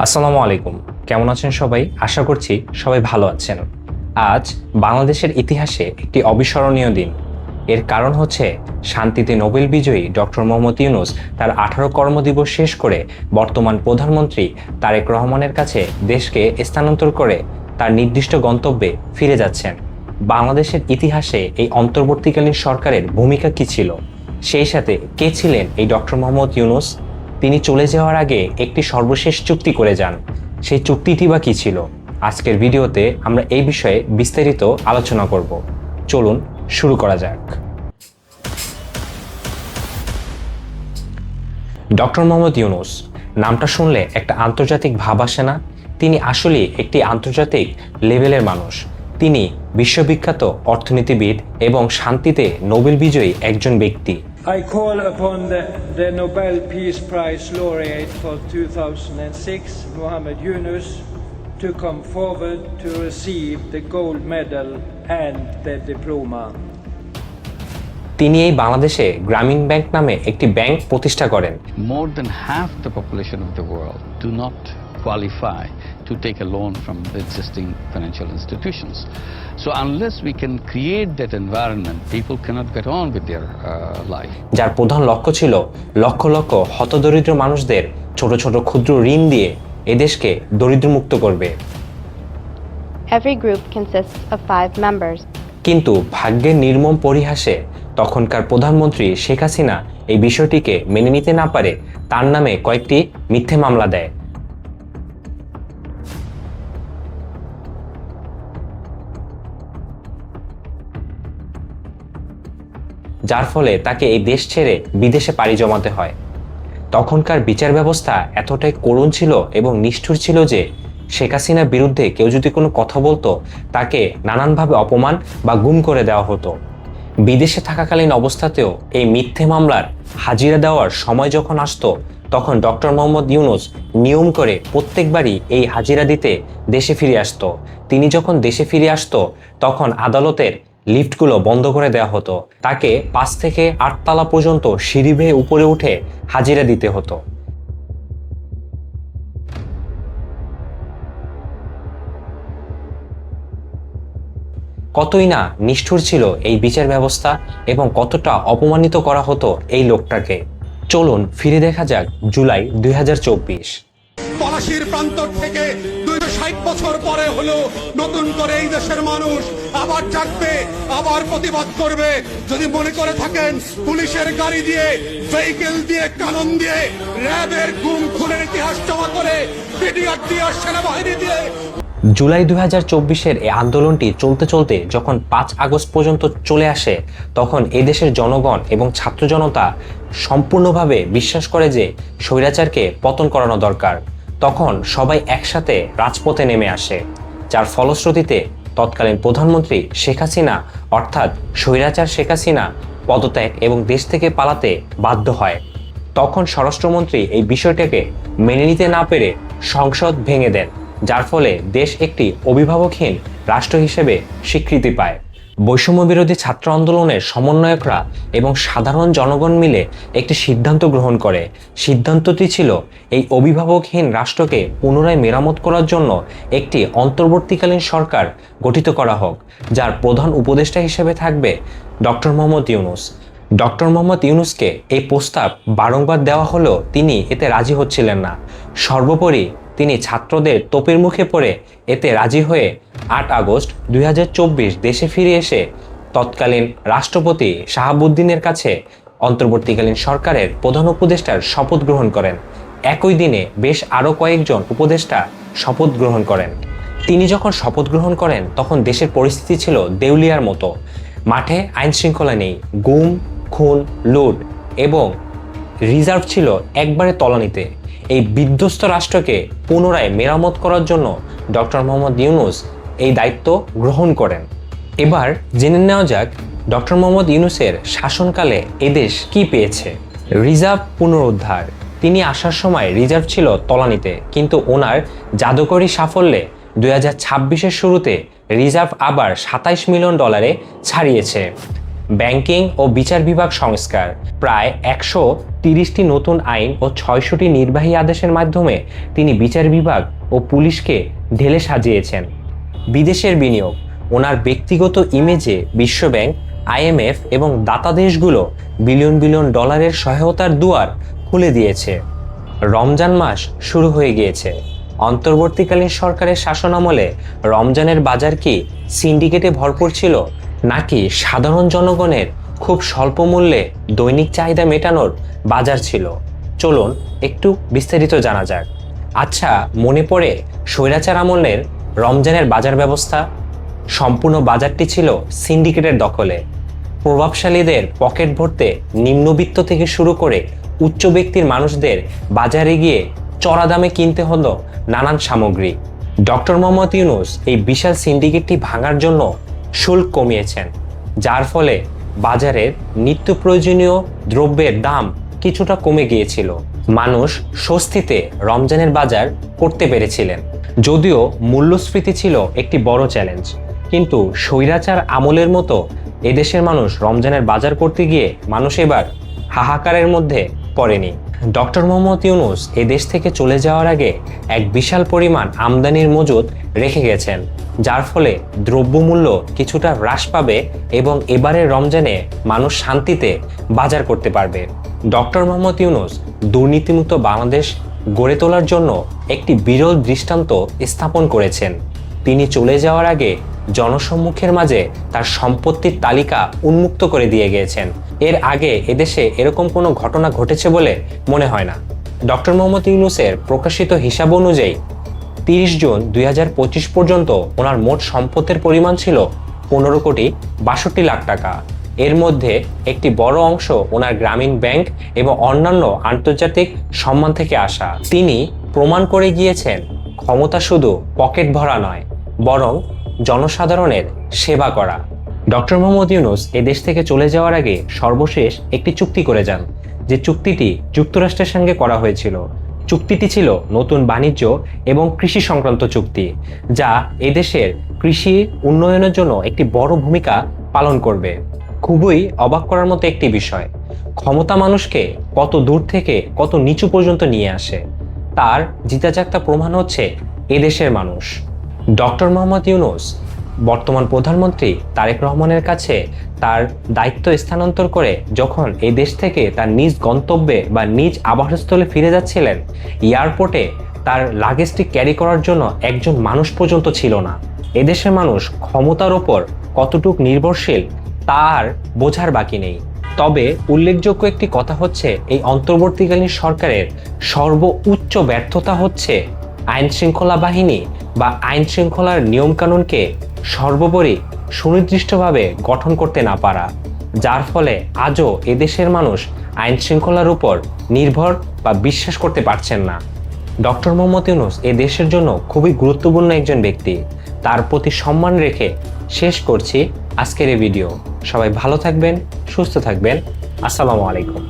আসসালামু আলাইকুম। কেমন আছেন সবাই? আশা করছি সবাই ভালো আছেন। আজ বাংলাদেশের ইতিহাসে একটি অবিস্মরণীয় দিন। এর কারণ হচ্ছে শান্তিতে নোবেল বিজয়ী ডক্টর মোহাম্মদ ইউনূস তার 18 কর্মদিবস শেষ করে বর্তমান প্রধানমন্ত্রী তারেক রহমানের কাছে দেশকে স্থানান্তর করে তার নির্দিষ্ট গন্তব্যে ফিরে যাচ্ছেন। বাংলাদেশের ইতিহাসে এই অন্তর্বর্তীকালীন সরকারের ভূমিকা কী ছিল? সেই সাথে কে ছিলেন এই ডক্টর মোহাম্মদ ইউনূস? তিনি চলে যাওয়ার আগে একটি সর্বশেষ চুক্তি করে যান। সেই চুক্তিটি বা কী ছিল? আজকের ভিডিওতে আমরা এই বিষয়ে বিস্তারিত আলোচনা করব। চলুন শুরু করা যাক। ডক্টর মোহাম্মদ ইউনূস নামটা শুনলে একটা আন্তর্জাতিক ভাব আসে না? তিনি আসলে একটি আন্তর্জাতিক লেভেলের মানুষ। তিনি বিশ্ববিখ্যাত অর্থনীতিবিদ এবং শান্তিতে নোবেল বিজয়ী একজন ব্যক্তি। I call upon the Nobel Peace Prize laureate for 2006, Mohamed Yunus, to come forward to receive the gold medal and the diploma. তিনি এই বাংলাদেশে গ্রামীণ ব্যাংক নামে একটি ব্যাংক প্রতিষ্ঠা করেন। More than half the population of the world do not qualify to take a loan from the existing financial institutions. So unless we can create that environment, people cannot get on with their life. যার প্রধান লক্ষ্য ছিল লক্ষ লক্ষ হতদরিদ্র মানুষদের ছোট ছোট ক্ষুদ্র ঋণ দিয়ে এদেশকে দরিদ্রমুক্ত করবে। Every group consists of 5 members. কিন্তু ভাগ্যের নির্মম পরিহাসে তখনকার প্রধানমন্ত্রী শেখ হাসিনা এই বিষয়টিকে মেনে নিতে না পারে তার নামে কয়েকটি মিথ্যে মামলা দেয়। যার ফলে তাকে এই দেশ ছেড়ে বিদেশে পাড়ি জমাতে হয়। তখনকার বিচার ব্যবস্থা এতটাই করুণ ছিল এবং নিষ্ঠুর ছিল যে শেখ হাসিনার বিরুদ্ধে কেউ যদি কোনো কথা বলতো তাকে নানানভাবে অপমান বা গুম করে দেওয়া হতো। বিদেশে থাকাকালীন অবস্থাতেও এই মিথ্যে মামলার হাজিরা দেওয়ার সময় যখন আসতো তখন ডক্টর মোহাম্মদ ইউনূস নিয়ম করে প্রত্যেকবারই এই হাজিরা দিতে দেশে ফিরে আসতো। তিনি যখন দেশে ফিরে আসতো তখন আদালতের লিফটগুলো বন্ধ করে দেওয়া হতো। তাকে 5 থেকে 8 তলা পর্যন্ত সিঁড়ি বেয়ে উপরে উঠে হাজিরা দিতে হতো। কতই না নিষ্ঠুর ছিল এই বিচার ব্যবস্থা এবং কতটা অপমানিত করা হতো এই লোকটাকে। চলুন ফিরে দেখা যাক জুলাই 2024। পলাশির প্রান্তর থেকে 260 বছর পরে হলো নতুন করে এই দেশের মানুষ আবার জাগবে, আবার প্রতিবাদ করবে। যদি মনে করে থাকেন পুলিশের গাড়ি দিয়ে, ভেহিকেল দিয়ে, কানন দিয়ে, র্যাবের গুম খুনের ইতিহাস জমা করে, পিডিআর দিয়ে, সেনাবাহিনী দিয়ে জুলাই 2024-এর এই আন্দোলনটি চলতে চলতে যখন 5 আগস্ট পর্যন্ত চলে আসে তখন এদেশের জনগণ এবং ছাত্র জনতা সম্পূর্ণভাবে বিশ্বাস করে যে স্বৈরাচারকে পতন করানো দরকার। তখন সবাই একসাথে রাজপথে নেমে আসে, যার ফলশ্রুতিতে তৎকালীন প্রধানমন্ত্রী শেখ হাসিনা অর্থাৎ স্বৈরাচার শেখ হাসিনা পদত্যাগ এবং দেশ থেকে পালাতে বাধ্য হয়। তখন স্বরাষ্ট্রমন্ত্রী এই বিষয়টাকে মেনে নিতে না পেরে সংসদ ভেঙে দেন, যার ফলে দেশ একটি অভিভাবকহীন রাষ্ট্র হিসেবে স্বীকৃতি পায়। বৈষম্য বিরোধী ছাত্র আন্দোলনের সমন্বয়করা এবং সাধারণ জনগণ মিলে একটি সিদ্ধান্ত গ্রহণ করে। সিদ্ধান্তটি ছিল এই অভিভাবকহীন রাষ্ট্রকে পুনরায় মেরামত করার জন্য একটি অন্তর্বর্তীকালীন সরকার গঠিত করা হোক, যার প্রধান উপদেষ্টা হিসেবে থাকবে ডক্টর মোহাম্মদ ইউনূস। ডক্টর মোহাম্মদ ইউনূসকে এই প্রস্তাব বারংবার দেওয়া হলেও তিনি এতে রাজি হচ্ছিলেন না। সর্বোপরি তিনি ছাত্রদের তোপের মুখে পড়ে এতে রাজি হয়ে 8 আগস্ট 2024 দেশে ফিরে এসে তৎকালীন রাষ্ট্রপতি শাহাবুদ্দিনের কাছে অন্তর্বর্তীকালীন সরকারের প্রধান উপদেষ্টার শপথ গ্রহণ করেন। একই দিনে বেশ আরও কয়েকজন উপদেষ্টা শপথ গ্রহণ করেন। তিনি যখন শপথ গ্রহণ করেন তখন দেশের পরিস্থিতি ছিল দেউলিয়ার মতো। মাঠে আইন শৃঙ্খলা নেই, গুম, খুন, লুট এবং রিজার্ভ ছিল একবারে তলানিতে। এই বিধ্বস্ত রাষ্ট্রকে পুনরায় মেরামত করার জন্য ডক্টর মোহাম্মদ ইউনূস এই দায়িত্ব গ্রহণ করেন। এবার জেনে নেওয়া যাক ডক্টর মোহাম্মদ ইউনূসের শাসনকালে এদেশ কি পেয়েছে। রিজার্ভ পুনরুদ্ধার। তিনি আসার সময় রিজার্ভ ছিল তলানিতে, কিন্তু ওনার জাদুকরী সাফল্যে 2026-এর শুরুতে রিজার্ভ আবার $27 মিলিয়ন ছাড়িয়েছে। ব্যাংকিং ও বিচার বিভাগ সংস্কার, প্রায় 130টি নতুন আইন ও 600টি নির্বাহী আদেশের মাধ্যমে তিনি বিচার বিভাগ ও পুলিশকে ঢেলে সাজিয়েছেন। বিদেশের বিনিয়োগ, ওনার ব্যক্তিগত ইমেজে বিশ্বব্যাংক, IMF এবং দাতা দেশগুলো বিলিয়ন বিলিয়ন ডলারের সহায়তার দুয়ার খুলে দিয়েছে। রমজান মাস শুরু হয়ে গিয়েছে। অন্তর্বর্তীকালীন সরকারের শাসনামলে রমজানের বাজার কি সিন্ডিকেটে ভরপুর ছিল, নাকি সাধারণ জনগণের খুব স্বল্প মূল্যে দৈনিক চাহিদা মেটানোর বাজার ছিল? চলুন একটু বিস্তারিত জানা যাক। আচ্ছা, মনে পড়ে স্বৈরাচার আমলের রমজানের বাজার ব্যবস্থা? সম্পূর্ণ বাজারটি ছিল সিন্ডিকেটের দখলে। প্রভাবশালীদের পকেট ভরতে নিম্নবিত্ত থেকে শুরু করে উচ্চ ব্যক্তির মানুষদের বাজারে গিয়ে চড়া দামে কিনতে হলো নানান সামগ্রী। ডক্টর মোহাম্মদ ইউনূস এই বিশাল সিন্ডিকেটটি ভাঙার জন্য শুল্ক কমিয়েছেন, যার ফলে বাজারের নিত্য প্রয়োজনীয় দ্রব্যের দাম কিছুটা কমে গিয়েছিল। মানুষ স্বস্তিতে রমজানের বাজার করতে পেরেছিলেন। যদিও মূল্যস্ফীতি ছিল একটি বড় চ্যালেঞ্জ, কিন্তু স্বৈরাচার আমলের মতো এদেশের মানুষ রমজানের বাজার করতে গিয়ে মানুষ এবার হাহাকারের মধ্যে পড়েনি। ডক্টর মোহাম্মদ ইউনূস এদেশ থেকে চলে যাওয়ার আগে এক বিশাল পরিমাণ আমদানির মজুদ রেখে গেছেন, যার ফলে দ্রব্যমূল্য কিছুটা হ্রাস পাবে এবং এবারের রমজানে মানুষ শান্তিতে বাজার করতে পারবে। ডক্টর মোহাম্মদ ইউনূস দুর্নীতিমুক্ত বাংলাদেশ গড়ে তোলার জন্য একটি বিরল দৃষ্টান্ত স্থাপন করেছেন। তিনি চলে যাওয়ার আগে জনসম্মুখের মাঝে তার সম্পত্তির তালিকা উন্মুক্ত করে দিয়ে গিয়েছেন। এর আগে এদেশে এরকম কোনো ঘটনা ঘটেছে বলে মনে হয় না। ডক্টর মোহাম্মদ ইউনূসের প্রকাশিত হিসাব অনুযায়ী 30 জুন 2025 পর্যন্ত ওনার মোট সম্পদের পরিমাণ ছিল 15,62,00,000 টাকা। এর মধ্যে একটি বড় অংশ ওনার গ্রামীণ ব্যাংক এবং অন্যান্য আন্তর্জাতিক সম্মান থেকে আসা। তিনি প্রমাণ করে গিয়েছেন ক্ষমতা শুধু পকেট ভরা নয়, বরং জনসাধারণের সেবা করা। ডক্টর মোহাম্মদ ইউনূস এদেশ থেকে চলে যাওয়ার আগে সর্বশেষ একটি চুক্তি করে যান, যে চুক্তিটি যুক্তরাষ্ট্রের সঙ্গে করা হয়েছিল। চুক্তিটি ছিল নতুন বাণিজ্য এবং কৃষি সংক্রান্ত চুক্তি, যা এদেশের কৃষি উন্নয়নের জন্য একটি বড় ভূমিকা পালন করবে। খুবই অবাক করার মতো একটি বিষয়, ক্ষমতা মানুষকে কত দূর থেকে কত নিচু পর্যন্ত নিয়ে আসে, তার জিতাজাগতা প্রমাণ হচ্ছে এদেশের মানুষ। ডক্টর মোহাম্মদ ইউনূস বর্তমান প্রধানমন্ত্রী তারেক রহমানের কাছে তার দায়িত্ব স্থানান্তর করে যখন এই দেশ থেকে তার নিজ গন্তব্যে বা নিজ আবাসস্থলে ফিরে যাচ্ছিলেন, এয়ারপোর্টে তার লাগেজটি ক্যারি করার জন্য একজন মানুষ পর্যন্ত ছিল না। এদেশের মানুষ ক্ষমতার ওপর কতটুক নির্ভরশীল তার বোঝার বাকি নেই। তবে উল্লেখযোগ্য একটি কথা হচ্ছে, এই অন্তর্বর্তীকালীন সরকারের সর্বোচ্চ ব্যর্থতা হচ্ছে আইন শৃঙ্খলা বাহিনী বা আইন শৃঙ্খলার নিয়মকানুনকে সর্বোপরি সুনির্দিষ্টভাবে গঠন করতে না পারা, যার ফলে আজও এদেশের মানুষ আইন শৃঙ্খলার উপর নির্ভর বা বিশ্বাস করতে পারছেন না। ডক্টর মোহাম্মদ ইউনূস এ দেশের জন্য খুবই গুরুত্বপূর্ণ একজন ব্যক্তি। তার প্রতি সম্মান রেখে শেষ করছি আজকের এই ভিডিও। সবাই ভালো থাকবেন, সুস্থ থাকবেন। আসসালামু আলাইকুম।